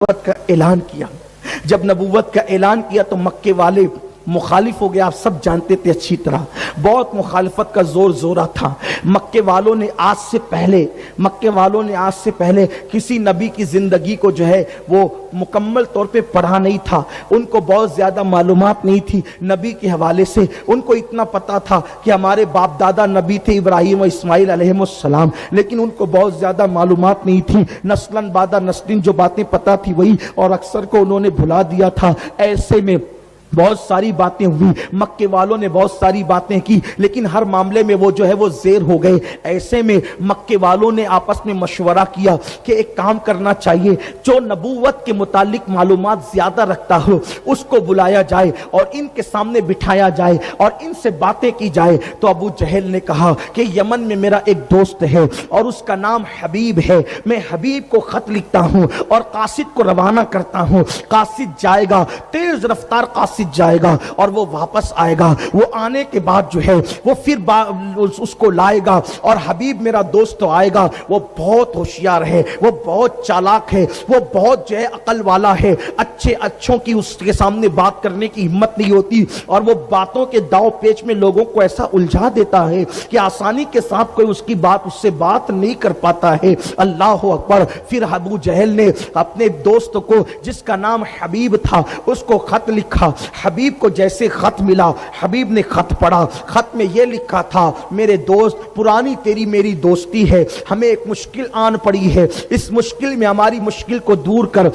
نبوت کا اعلان کیا۔ جب نبوت کا اعلان کیا تو مکے والے مخالف ہو گئے، آپ سب جانتے تھے اچھی طرح، بہت مخالفت کا زور زورہ تھا۔ مکے والوں نے آج سے پہلے کسی نبی کی زندگی کو جو ہے وہ مکمل طور پہ پڑھا نہیں تھا، ان کو بہت زیادہ معلومات نہیں تھی نبی کے حوالے سے۔ ان کو اتنا پتا تھا کہ ہمارے باپ دادا نبی تھے ابراہیم و اسماعیل علیہ السلام، لیکن ان کو بہت زیادہ معلومات نہیں تھی، نسلاً بعد نسلاً جو باتیں پتا تھی وہی، اور اکثر کو انہوں نے بھلا دیا تھا۔ ایسے میں بہت ساری باتیں ہوئی، مکے والوں نے بہت ساری باتیں کی، لیکن ہر معاملے میں وہ جو ہے وہ زیر ہو گئے۔ ایسے میں مکے والوں نے آپس میں مشورہ کیا کہ ایک کام کرنا چاہیے، جو نبوت کے متعلق معلومات زیادہ رکھتا ہو اس کو بلایا جائے اور ان کے سامنے بٹھایا جائے اور ان سے باتیں کی جائے۔ تو ابو جہل نے کہا کہ یمن میں میرا ایک دوست ہے اور اس کا نام حبیب ہے، میں حبیب کو خط لکھتا ہوں اور قاصد کو روانہ کرتا ہوں، قاصد جائے گا، تیز رفتار قاصد جائے گا اور وہ واپس آئے گا، وہ آنے کے بعد جو ہے وہ پھر اس کو لائے گا، اور حبیب میرا دوست تو آئے گا، وہ بہت ہوشیار ہے، وہ بہت چالاک ہے، وہ بہت جو ہے عقل والا ہے، اچھوں کی اس کے سامنے بات کرنے کی ہمت نہیں ہوتی، اور وہ باتوں کے داؤ پیچ میں لوگوں کو ایسا الجھا دیتا ہے کہ آسانی کے ساتھ کوئی اس سے بات نہیں کر پاتا ہے۔ اللہ اکبر۔ پھر ابو جہل نے اپنے دوست کو جس کا نام حبیب تھا اس کو خط لکھا۔ حبیب کو جیسے خط ملا، حبیب نے خط پڑھا، خط میں یہ لکھا تھا، میرے دوست، پرانی تیری میری دوستی ہے، ہمیں ایک مشکل آن پڑی ہے، اس مشکل میں ہماری مشکل کو دور کر،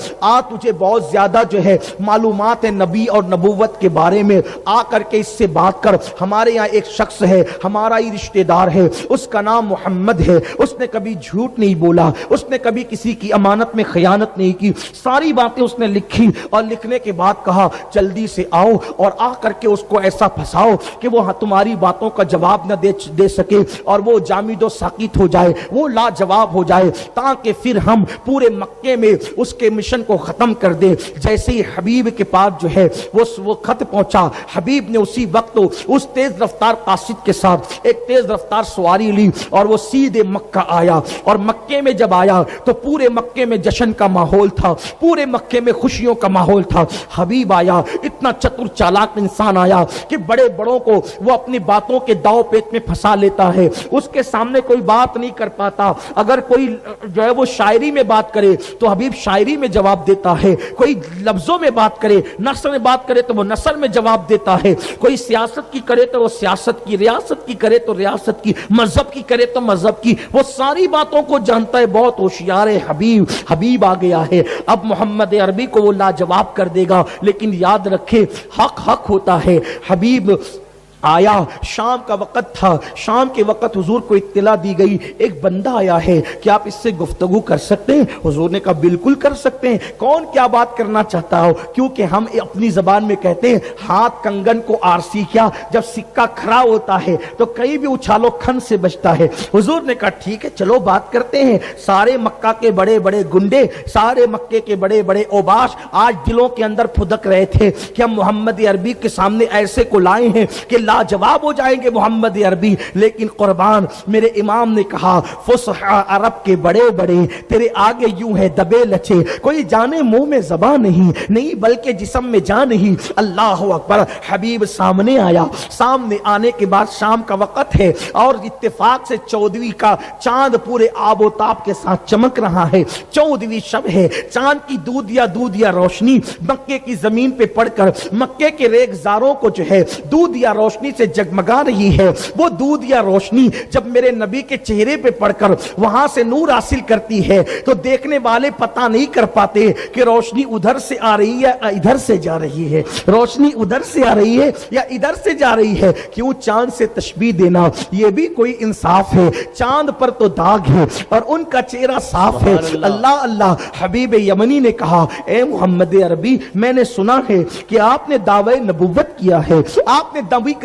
تجھے بہت زیادہ جو ہے معلومات ہے نبی اور نبوت کے بارے میں، آ کر کے اس سے بات کر۔ ہمارے یہاں ایک شخص ہے، ہمارا ہی رشتہ دار ہے، اس کا نام محمد ہے، اس نے کبھی جھوٹ نہیں بولا، اس نے کبھی کسی کی امانت میں خیانت نہیں کی، ساری باتیں اس نے لکھی، اور لکھنے کے بعد کہا جلدی سے آؤ اور آ کر کے اس کو ایسا پھنساؤ کہ وہ تمہاری باتوں کا جواب نہ دے سکے، اور وہ جامد و ساکت ہو جائے، وہ لاجواب ہو جائے، تاکہ پھر ہم پورے مکے میں اس کے مشن کو ختم کر دیں۔ جیسے ہی حبیب کے پاس جو ہے وہ خط پہنچا، حبیب نے اسی وقت اس تیز رفتار قاصد کے ساتھ ایک تیز رفتار سواری لی اور وہ سیدھے مکہ آیا، اور مکے میں جب آیا تو پورے مکے میں جشن کا ماحول تھا، پورے مکے میں خوشیوں کا ماحول تھا۔ حبیب آیا، اتنا چتر چالاک انسان آیا کہ بڑے بڑوں کو وہ اپنی باتوں کے داؤ پیچ میں پھنسا لیتا ہے، اس کے سامنے کوئی بات نہیں کر پاتا۔ اگر کوئی جو ہے وہ شاعری میں بات کرے تو حبیب شاعری میں جواب دیتا ہے، کوئی لفظوں میں بات کرے، نثر میں بات کرے تو وہ نثر میں جواب دیتا ہے، کوئی سیاست کی کرے تو وہ سیاست کی، ریاست کی کرے تو ریاست کی، مذہب کی کرے تو مذہب کی، وہ ساری باتوں کو جانتا ہے، بہت ہوشیار ہے حبیب آ گیا ہے۔ اب محمد عربی کو وہ لاجواب کر دے گا، لیکن یاد رکھے حق ہوتا ہے۔ حبیب آیا، شام کا وقت تھا، شام کے وقت حضور کو اطلاع دی گئی ایک بندہ آیا ہے، کیا آپ اس سے گفتگو کر سکتے ہیں؟ حضور نے کہا بالکل کر سکتے ہیں، کون کیا بات کرنا چاہتا ہو؟ کیونکہ ہم اپنی زبان میں کہتے ہیں ہاتھ کنگن کو آرسی کیا، جب سکہ کھڑا ہوتا ہے تو کہیں بھی اچھالو کھن سے بچتا ہے۔ حضور نے کہا ٹھیک ہے چلو بات کرتے ہیں۔ سارے مکہ کے بڑے بڑے گنڈے، سارے مکے کے بڑے بڑے اوباش آج دلوں کے اندر پھدک رہے تھے کہ ہم محمد عربی کے سامنے ایسے کو لائے ہیں کہ جواب ہو جائیں گے محمد عربی، لیکن قربان میرے امام نے کہا فصحا عرب کے بڑے بڑے تیرے آگے یوں ہے دبے لچے، کوئی جانے منہ میں زبان نہیں بلکہ جسم میں جان نہیں۔ اللہ اکبر۔ حبیب سامنے آیا، سامنے آنے کے بعد شام کا وقت ہے اور اتفاق سے 14ویں کا چاند پورے آب و تاب کے ساتھ چمک رہا ہے، 14ویں شب ہے، چاند کی دودیا روشنی مکے کی زمین پہ پڑ کر مکے کے ریگزاروں کو جو ہے دودیا روشنی سے جگمگا رہی ہے۔ وہ دودیا روشنی جب میرے نبی کے چہرے پہ پڑ کر وہاں سے نور حاصل کرتی ہے تو دیکھنے والے پتہ نہیں کر پاتے کہ روشنی ادھر سے آ رہی ہے یا ادھر سے جا رہی ہے، روشنی ادھر سے آ رہی ہے یا ادھر سے جا رہی ہے۔ کیوں چاند سے تشبیہ دینا، یہ بھی کوئی انصاف ہے؟ چاند پر تو داغ ہے اور ان کا چہرہ صاف ہے۔ اللہ۔ حبیب یمنی نے کہا اے محمد عربی، میں نے سنا ہے کہ آپ نے دعوی نبوت کیا ہے، آپ نے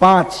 5।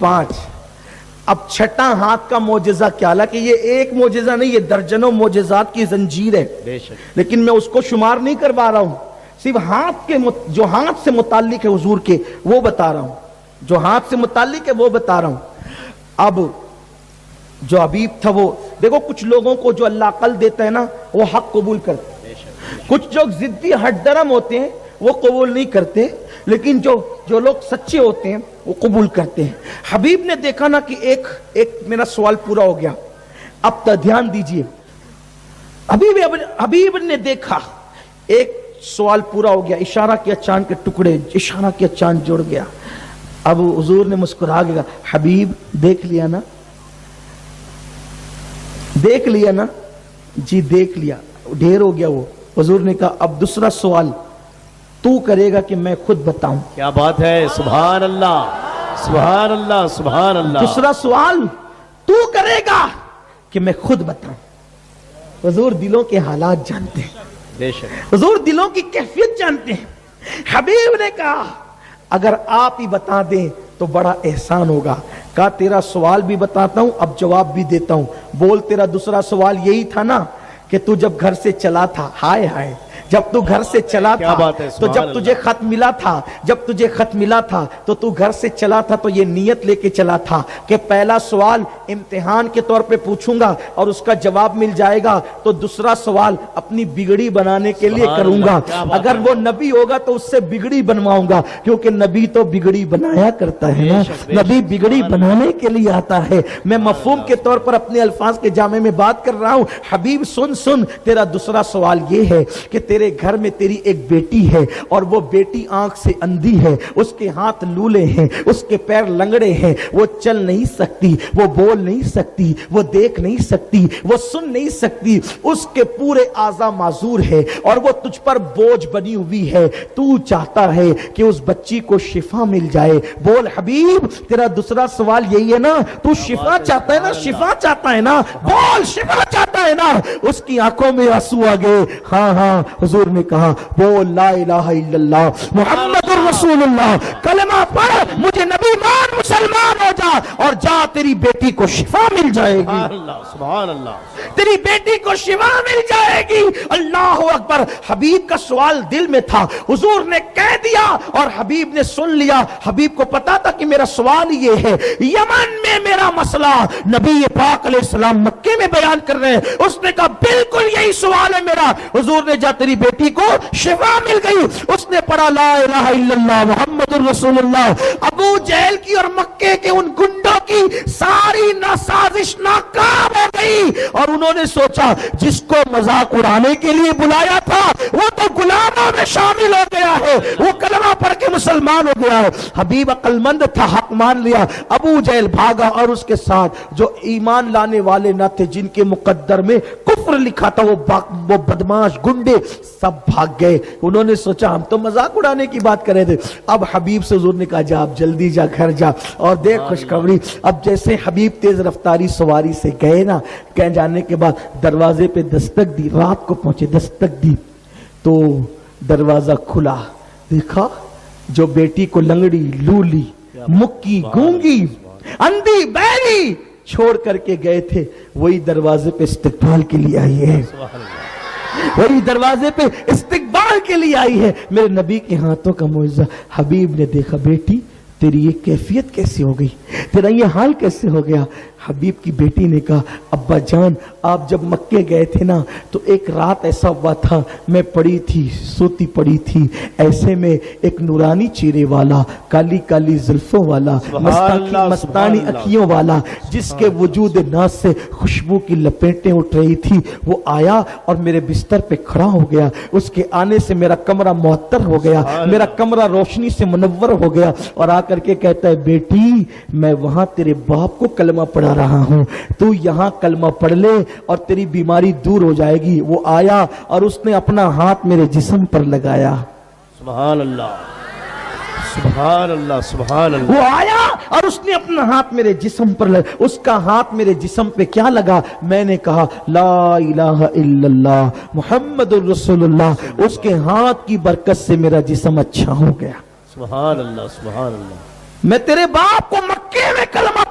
5। اب چھٹا ہاتھ کا معجزہ کیا؟ حالانکہ یہ ایک معجزہ نہیں، یہ درجنوں معجزات کی زنجیر ہے، بے شک لیکن میں اس کو شمار نہیں کروا رہا ہوں، صرف ہاتھ کے جو ہاتھ سے متعلق ہے حضور کے وہ بتا رہا ہوں، جو ہاتھ سے متعلق ہے وہ بتا رہا ہوں۔ اب جو حبیب تھا وہ دیکھو، کچھ لوگوں کو جو اللہ عقل دیتا ہے نا وہ حق قبول کرتے ہیں، کچھ لوگ ضدی ہٹ درم ہوتے ہیں وہ قبول نہیں کرتے، لیکن جو لوگ سچے ہوتے ہیں وہ قبول کرتے ہیں۔ حبیب نے دیکھا نا کہ ایک میرا سوال پورا ہو گیا، اب دھیان دیجئے، حبیب نے دیکھا ایک سوال پورا ہو گیا، اشارہ کیا چاند کے ٹکڑے، اشارہ کیا چاند جڑ گیا۔ اب حضور نے مسکرا کے کہا حبیب دیکھ لیا نا، دیکھ لیا نا؟ جی دیکھ لیا، ڈھیر ہو گیا وہ۔ حضور نے کہا اب دوسرا سوال تو کرے گا کہ میں خود بتاؤں؟ کیا بات ہے، سبحان اللہ سبحان اللہ سبحان اللہ۔ دوسرا سوال تو کرے گا کہ میں خود بتاؤں؟ حضور دلوں کے حالات جانتے ہیں، بے شک حضور دلوں کی کیفیت جانتے ہیں۔ حبیب نے کہا اگر آپ ہی بتا دیں تو بڑا احسان ہوگا۔ کہا تیرا سوال بھی بتاتا ہوں، اب جواب بھی دیتا ہوں۔ بول تیرا دوسرا سوال یہی تھا نا کہ تو جب گھر سے چلا تھا، ہائے ہائے، جب تو گھر سے چلا کیا تھا بات ہے، تو سبحان جب تجھے خط ملا تھا، جب تجھے خط ملا تھا تو تو گھر سے چلا تھا تو یہ نیت لے کے چلا تھا کہ پہلا سوال امتحان کے طور پہ پوچھوں گا اور اس کا جواب مل جائے گا تو دوسرا سوال اپنی بگڑی بنانے کے لیے سبحان کروں گا، اللہ، کیا بات اگر ہے۔ وہ نبی ہوگا تو اس سے بگڑی بنواؤں گا، کیونکہ نبی تو بگڑی بنایا کرتا ہے نا، بے شک، بے نبی شک، بگڑی سبحان بنانے کے لیے آتا ہے۔ میں مفہوم کے طور پر اپنے الفاظ کے جامع میں بات کر رہا ہوں۔ حبیب سن تیرا دوسرا سوال یہ ہے کہ تیرے گھر میں تیری ایک بیٹی ہے اور وہ بیٹی آنکھ سے اندھی ہے، اس کے ہاتھ لولے ہیں، اس کے پیر لنگڑے ہیں، وہ چل نہیں سکتی، وہ بول نہیں سکتی، وہ دیکھ نہیں سکتی، وہ سن نہیں سکتی، اس کے پورے اعضاء معذور ہے اور وہ تجھ پر بوجھ بنی ہوئی ہے۔ تو چاہتا ہے کہ اس بچی کو شفا مل جائے۔ بول حبیب تیرا دوسرا سوال یہی ہے نا؟ تو شفا چاہتا ہے نا؟ شفا چاہتا ہے نا؟ بول شفا چاہتا ہے نا؟ اس کی آنکھوں میں آنسو آ گئے۔ ہاں ہاں، حضور نے کہا بول لا الہ الا اللہ محمد الرسول اللہ، کلمہ پڑھ، مجھے نبی مان، مسلمان ہو جا اور جا، تیری بیٹی کو شفا مل جائے گی، سبحان اللہ سبحان اللہ۔ تیری بیٹی کو شفا مل جائے گی۔ اللہ اکبر۔ حبیب کا سوال دل میں تھا، حضور نے کہہ دیا اور حبیب نے سن لیا۔ حبیب کو پتا تھا کہ میرا سوال یہ ہے، یمن میں میرا مسئلہ نبی پاک علیہ السلام مکے میں بیان کر رہے ہیں۔ اس نے کہا بالکل یہی سوال ہے میرا۔ حضور نے جا تیری بیٹی کو شفا مل گئی۔ اس نے پڑھا لا الہ الا اللہ محمد الرسول اللہ۔ ابو جہل کی اور مکے کے ان گنڈوں کی ساری سازش ناکام ہو گئی اور انہوں نے سوچا جس کو مذاق اڑانے کے لیے بلایا تھا وہ تو غلاموں میں شامل ہو گیا ہے، وہ کلمہ پڑھ کے مسلمان ہو گیا ہے۔ حبیب عقل مند تھا، حق مان لیا۔ ابو جہل بھاگا اور اس کے ساتھ جو ایمان لانے والے نہ تھے، جن کے مقدر میں کفر لکھا تھا، وہ بدماش گنڈے سب بھاگ گئے۔ انہوں نے سوچا ہم تو مذاق اڑانے کی بات کر رہے تھے۔ اب حبیب سے حضور نے کہا جا، اب جلدی جا، گھر جا اور دیکھ خوشخبری۔ اب جیسے حبیب تیز رفتاری سواری سے گئے نا، کہیں جانے کے بعد دروازے پہ دستک دی، رات کو پہنچے، دستک دی تو دروازہ کھلا، دیکھا جو بیٹی کو لنگڑی، لولی، مکی، گونگی، اندھی، بہری چھوڑ کر کے گئے تھے، وہی دروازے پہ استقبال کے لیے آئی ہے، وہی دروازے پہ استقبال کے لیے آئی ہے۔ میرے نبی کے ہاتھوں کا معجزہ۔ حبیب نے دیکھا بیٹی تیری یہ کیفیت کیسے ہو گئی، تیرا یہ حال کیسے ہو گیا؟ حبیب کی بیٹی نے کہا ابا جان آپ جب مکے گئے تھے نا تو ایک رات ایسا ہوا تھا، میں پڑی تھی، سوتی پڑی تھی، ایسے میں ایک نورانی چہرے والا، کالی کالی زلفوں والا، مستانی اکھیوں والا، جس کے وجود ناز سے خوشبو کی لپیٹیں اٹھ رہی تھی، وہ آیا اور میرے بستر پہ کھڑا ہو گیا۔ اس کے آنے سے میرا کمرہ معطر ہو گیا، میرا کمرہ روشنی سے منور ہو گیا اور آ کر کے کہتا ہے بیٹی میں وہاں تیرے باپ کو کلمہ پڑھا رہا ہوں، تو یہاں کلمہ پڑھ لے اور تیری بیماری دور ہو جائے گی۔ وہ آیا اور اس نے اپنا ہاتھ میرے جسم پر لگایا۔ سبحان اللہ سبحان اللہ سبحان اللہ۔ وہ آیا اور اس نے اپنا ہاتھ میرے جسم پر لگا۔ اس کا ہاتھ میرے جسم پہ کیا لگا؟ میں نے کہا لا الہ الا اللہ محمد الرسول اللہ۔ اس کے ہاتھ کی برکت سے میرا جسم اچھا ہو گیا۔ سبحان اللہ سبحان اللہ۔ میں تیرے باپ کو مکے میں کلمہ